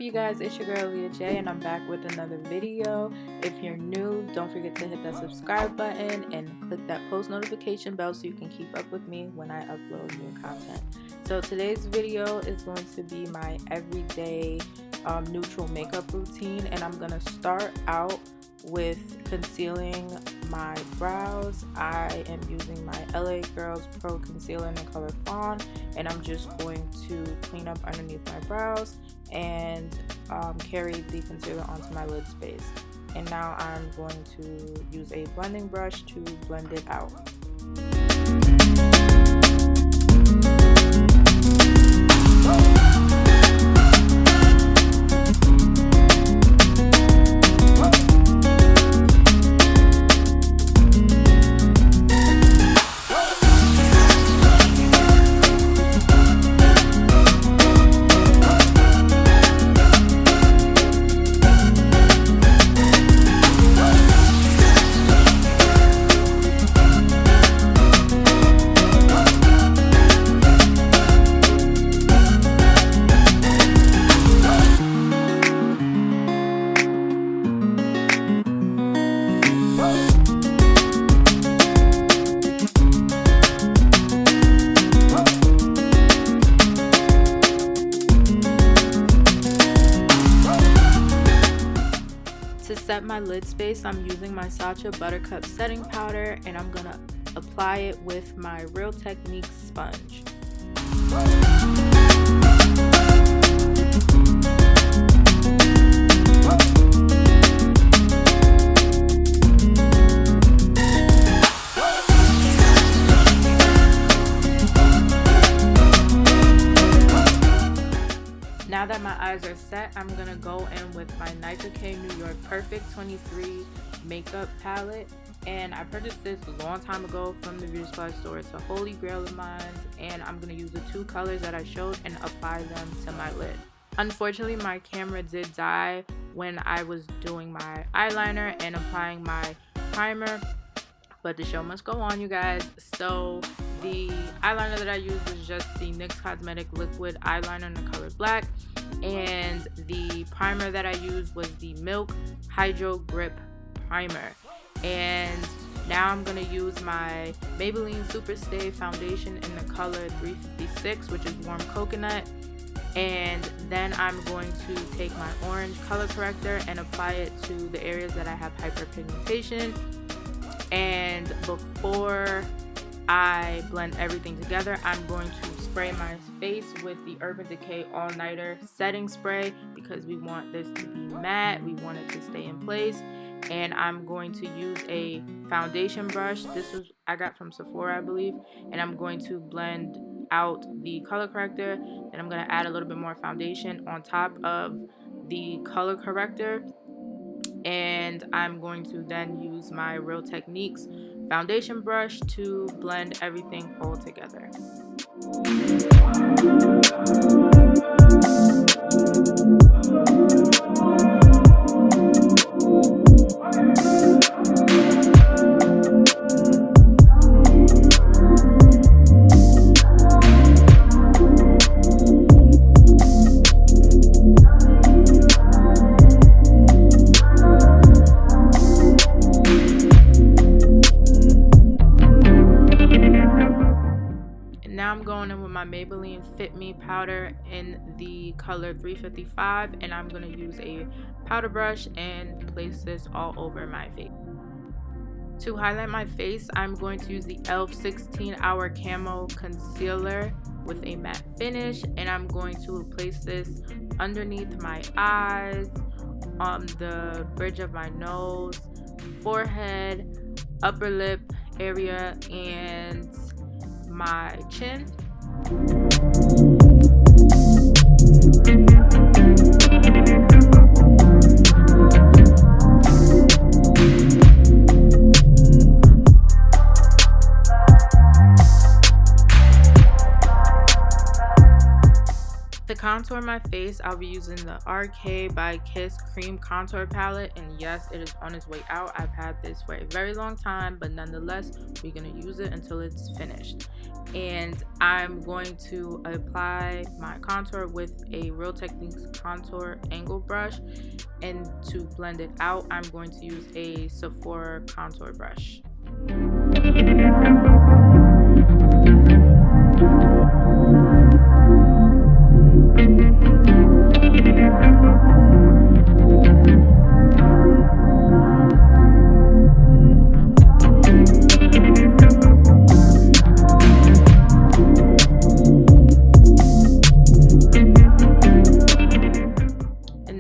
you guys? It's your girl JuryahTKollection and I'm back with another video. If you're new, don't forget to hit that subscribe button and click that post notification bell so you can keep up with me when I upload new content. So today's video is going to be my everyday neutral makeup routine, and I'm gonna start out with concealing my brows. I am using my LA Girls Pro Concealer in the color Fawn, and I'm just going to clean up underneath my brows and carry the concealer onto my lid space. And now I'm going to use a blending brush to blend it out. To set my lid space, I'm using my Sacha Buttercup setting powder, and I'm gonna apply it with my Real Techniques sponge. Now that my eyes are set, I'm gonna go in with my NickaK New York Perfect 23 makeup palette, and I purchased this a long time ago from the beauty supply store. It's a holy grail of mine, and I'm gonna use the two colors that I showed and apply them to my lid. Unfortunately, my camera did die when I was doing my eyeliner and applying my primer, but the show must go on, you guys. So the eyeliner that I used was just the NYX Cosmetic Liquid Eyeliner in the color Black, and the primer that I used was the Milk Hydro Grip Primer. And now I'm going to use my Maybelline SuperStay foundation in the color 356, which is Warm Coconut. And then I'm going to take my orange color corrector and apply it to the areas that I have hyperpigmentation. And before I blend everything together, I'm going to spray my face with the Urban Decay All Nighter setting spray, because we want this to be matte, we want it to stay in place. And I'm going to use a foundation brush. This was I got from Sephora, I believe, and I'm going to blend out the color corrector, and I'm going to add a little bit more foundation on top of the color corrector. And I'm going to then use my Real Techniques foundation brush to blend everything all together. Now I'm going in with my Maybelline Fit Me powder in the color 355, and I'm going to use a powder brush and place this all over my face. To highlight my face, I'm going to use the e.l.f. 16-Hour Camo Concealer with a matte finish, and I'm going to place this underneath my eyes, on the bridge of my nose, forehead, upper lip area, and my chin. To contour my face, I'll be using the RK by Kiss Cream Contour Palette. And yes, it is on its way out. I've had this for a very long time, but nonetheless, we're going to use it until it's finished. And I'm going to apply my contour with a Real Techniques contour angle brush. And to blend it out, I'm going to use a Sephora contour brush.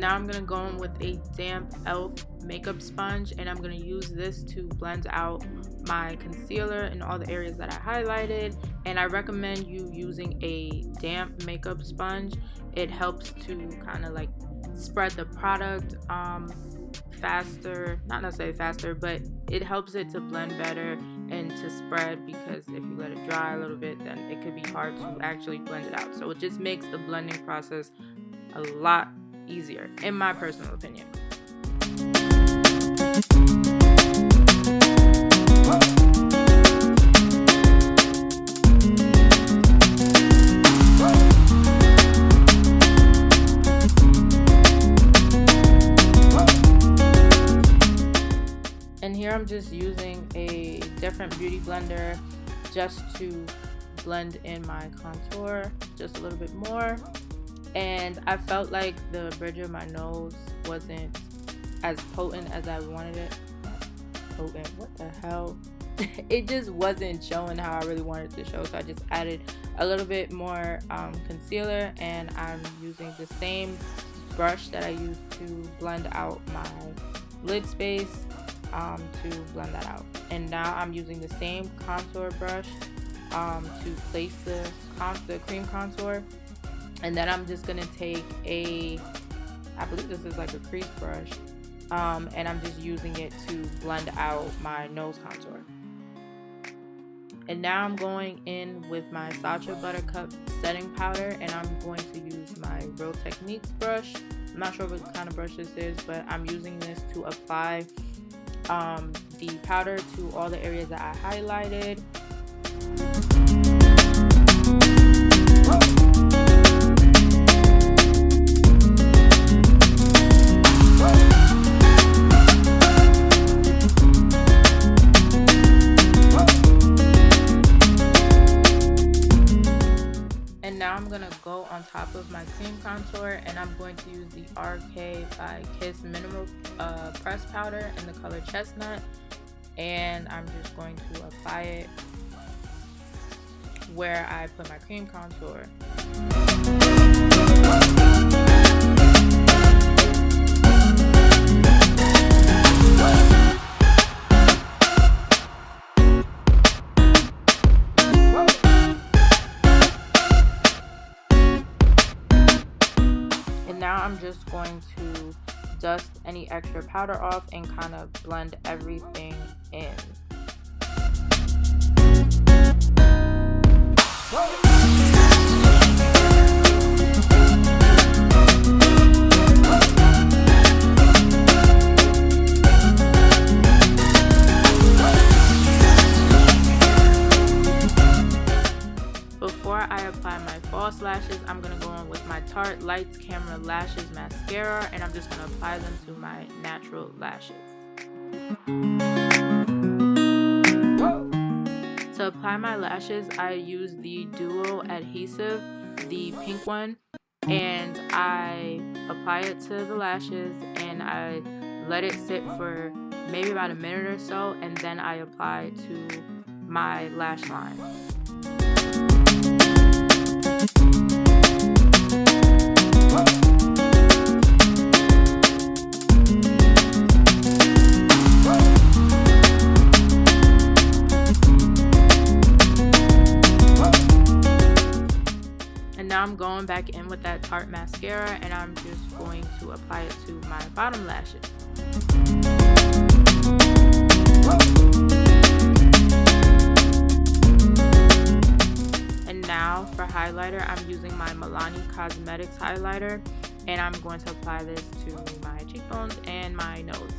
I'm gonna go in with a damp e.l.f. makeup sponge, and I'm gonna use this to blend out my concealer in all the areas that I highlighted. And I recommend you using a damp makeup sponge. It helps to kind of like spread the product faster, not necessarily faster, but it helps it to blend better and to spread, because if you let it dry a little bit, then it could be hard to actually blend it out. So it just makes the blending process a lot easier, in my personal opinion. And here I'm just using a different beauty blender just to blend in my contour just a little bit more. And I felt like the bridge of my nose wasn't as potent as I wanted it. Potent, what the hell? It just wasn't showing how I really wanted it to show, so I just added a little bit more concealer, and I'm using the same brush that I used to blend out my lid space to blend that out. And now I'm using the same contour brush to place the cream contour. And then I'm just gonna take I believe this is like a crease brush, and I'm just using it to blend out my nose contour. And now I'm going in with my Sacha Buttercup setting powder, and I'm going to use my Real Techniques brush. I'm not sure what kind of brush this is, but I'm using this to apply the powder to all the areas that I highlighted. Now I'm gonna go on top of my cream contour, and I'm going to use the RK by Kiss Minimal Press Powder in the color Chestnut, and I'm just going to apply it where I put my cream contour. Now I'm just going to dust any extra powder off and kind of blend everything in. Before I apply my false lashes, I'm going to go in with my Tarte Lights Camera Lashes Mascara, and I'm just going to apply them to my natural lashes. To apply my lashes, I use the Duo Adhesive, the pink one, and I apply it to the lashes, and I let it sit for maybe about a minute or so, and then I apply it to my lash line. And now I'm going back in with that Tarte mascara, and I'm just going to apply it to my bottom lashes. And now for highlighter, I'm using my Milani Cosmetics highlighter, and I'm going to apply this to my cheekbones and my nose.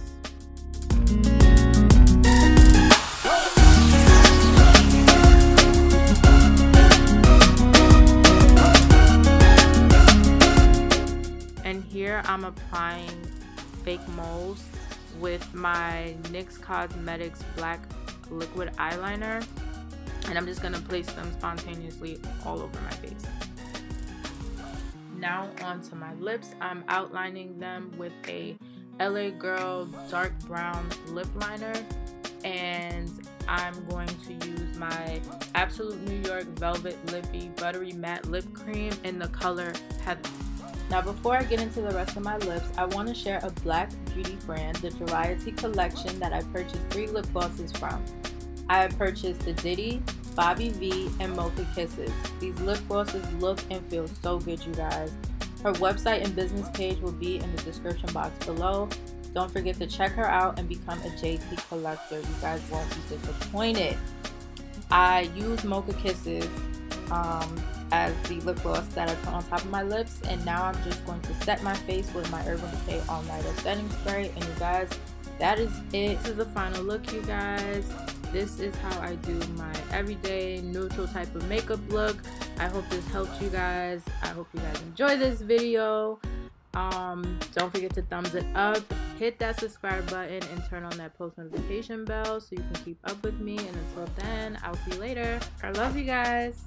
And here I'm applying fake moles with my NYX Cosmetics black liquid eyeliner, and I'm just going to place them spontaneously all over my face. Now onto my lips. I'm outlining them with a LA Girl dark brown lip liner, and I'm going to use my Absolute New York Velvet Lippie Buttery Matte Lip Cream in the color Heather. Now before I get into the rest of my lips, I want to share a black beauty brand, the JuryahTKollection, that I purchased 3 lip glosses from. I purchased the Diddy, Bobby V, and Mocha Kisses. These lip glosses look and feel so good, you guys. Her website and business page will be in the description box below. Don't forget to check her out and become a JT collector. You guys won't be disappointed. I use Mocha Kisses as the lip gloss that I put on top of my lips, and now I'm just going to set my face with my Urban Decay All Nighter setting spray. And you guys, that is it. This is the final look, you guys. This is how I do my everyday neutral type of makeup look. I hope this helped you guys. I hope you guys enjoy this video. Don't forget to thumbs it up, hit that subscribe button, and turn on that post notification bell so you can keep up with me. And until then, I'll see you later. I love you guys.